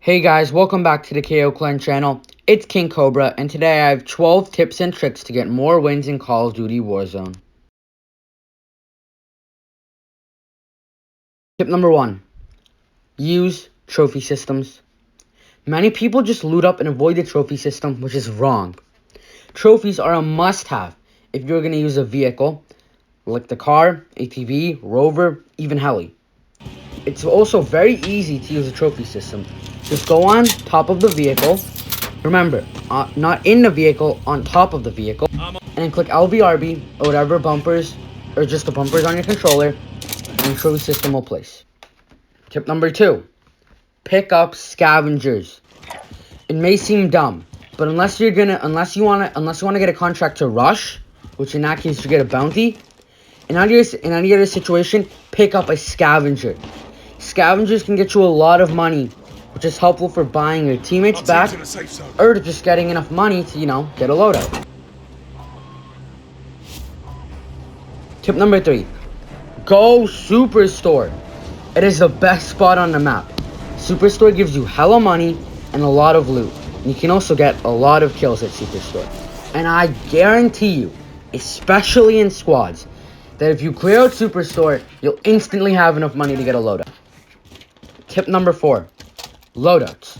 Hey guys, welcome back to the KO Clan channel. It's King Cobra, and today I have 12 tips and tricks to get more wins in Call of Duty Warzone. Tip number 1. Use trophy systems. Many people just loot up and avoid the trophy system, which is wrong. Trophies are a must-have if you're going to use a vehicle, like the car, ATV, rover, even heli. It's also very easy to use a trophy system. Just go on top of the vehicle. Remember, not in the vehicle, on top of the vehicle. And click LVRB or whatever bumpers, or just the bumpers on your controller, and the trophy system will place. Tip number 2. Pick up scavengers. It may seem dumb, but unless you want to get a contract to rush, which in that case you get a bounty, in any other situation, pick up a scavenger. Scavengers can get you a lot of money, which is helpful for buying your teammates back, or just getting enough money to, get a loadout. Tip number 3. Go Superstore. It is the best spot on the map. Superstore gives you hella money and a lot of loot. And you can also get a lot of kills at Superstore. And I guarantee you, especially in squads, that if you clear out Superstore, you'll instantly have enough money to get a loadout. Tip number 4. Loadouts.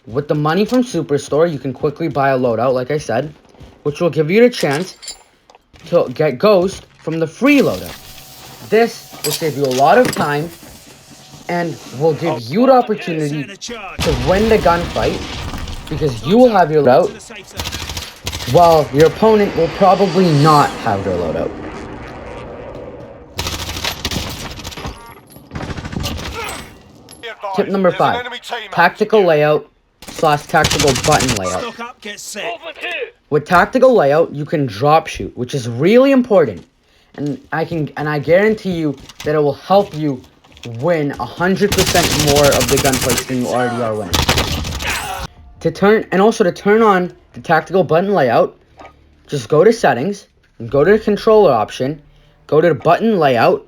With the money from Superstore, you can quickly buy a loadout, like I said, which will give you the chance to get Ghost from the free loadout. This will save you a lot of time and will give you the opportunity to win the gunfight, because you will have your loadout, while your opponent will probably not have their loadout. Tip number 5. Tactical layout / tactical button layout. With tactical layout, you can drop shoot, which is really important. And I guarantee you that it will help you win 100% more of the gunfights than you already are winning. To turn on the tactical button layout, just go to settings, and go to the controller option, go to the button layout,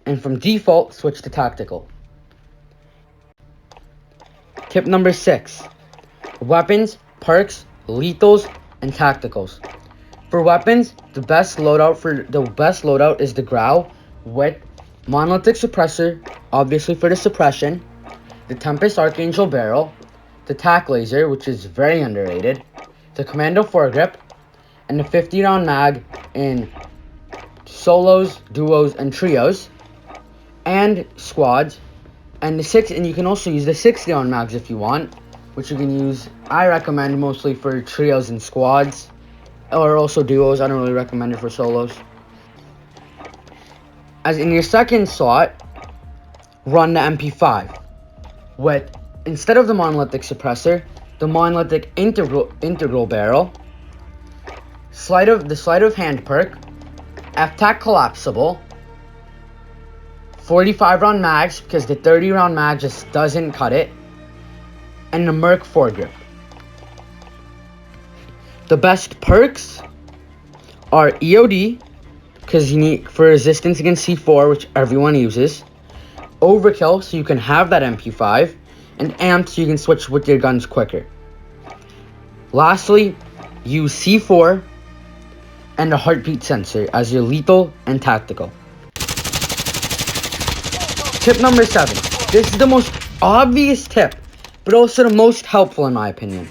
and from default, switch to tactical. Tip number 6. Weapons, perks, lethals, and tacticals. For weapons, the best loadout is the Growl with Monolithic Suppressor, obviously for the suppression, the Tempest Archangel Barrel, the Tac Laser, which is very underrated, the Commando Foregrip, and the 50-round mag in solos, duos, and trios, and squads. And you can also use the 60-round mags if you want, which you can use. I recommend mostly for trios and squads, or also duos. I don't really recommend it for solos. As in your second slot, run the MP5 with, instead of the Monolithic Suppressor, the Monolithic Integral Barrel, the Sleight of Hand perk, F-Tac Collapsible, 45-round mags, because the 30-round mag just doesn't cut it, and the Merc Foregrip. The best perks are EOD, because you need for resistance against C4, which everyone uses, Overkill, so you can have that MP5, and Amped, so you can switch with your guns quicker. Lastly, use C4 and a heartbeat sensor as your lethal and tactical. Tip number 7. This is the most obvious tip, but also the most helpful in my opinion.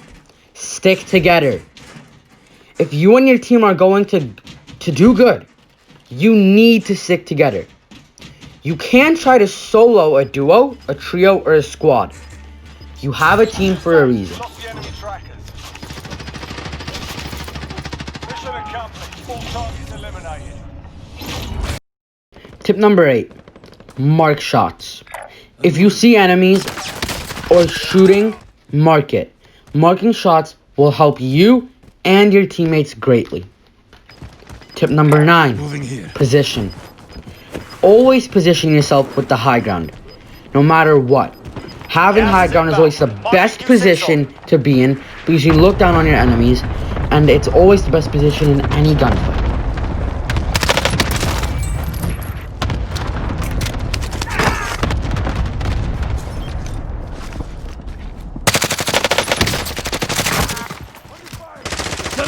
Stick together. If you and your team are going to do good, you need to stick together. You can't try to solo a duo, a trio, or a squad. You have a team for a reason. Tip number 8. Mark shots. If you see enemies or shooting, mark it. Marking shots will help you and your teammates greatly. Tip number 9. Position. Always position yourself with the high ground, no matter what. Having high ground is always the best position to be in, because you look down on your enemies, and it's always the best position in any gunfight.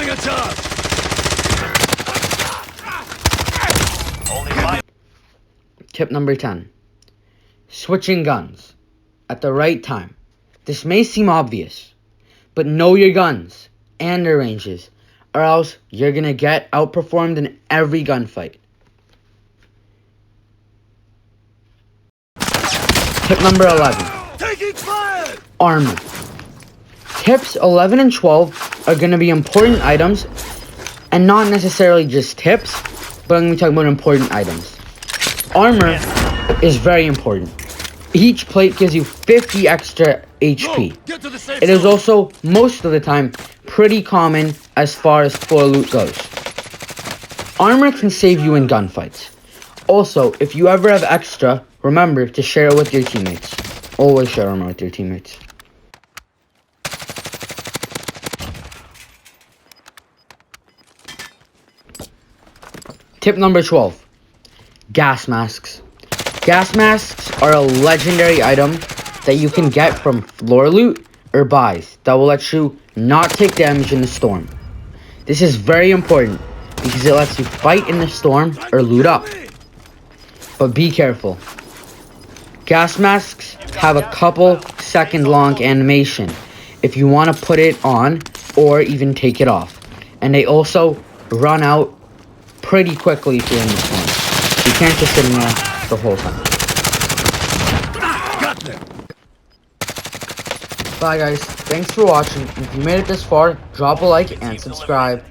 Taking a charge. Only 5. Tip number 10. Switching guns at the right time. This may seem obvious, but know your guns and their ranges, or else you're gonna get outperformed in every gunfight. Tip number 11. Taking fire. Armor. Tips 11 and 12 are gonna be important items, and not necessarily just tips, but I'm gonna be talking about important items. Armor is very important. Each plate gives you 50 extra HP. Get to the safe It is zone. also, most of the time, pretty common as far as floor loot goes. Armor can save you in gunfights. Also, if you ever have extra, remember to share it with your teammates. Always share armor with your teammates. Tip number 12. Gas masks. Gas masks are a legendary item that you can get from floor loot or buys that will let you not take damage in the storm. This is very important because it lets you fight in the storm or loot up. But be careful. Gas masks have a couple second long animation if you want to put it on or even take it off. And they also run out pretty quickly if you're in the storm. You can't just sit in there the whole time. Got them. Bye guys, thanks for watching. If you made it this far, drop a like and subscribe.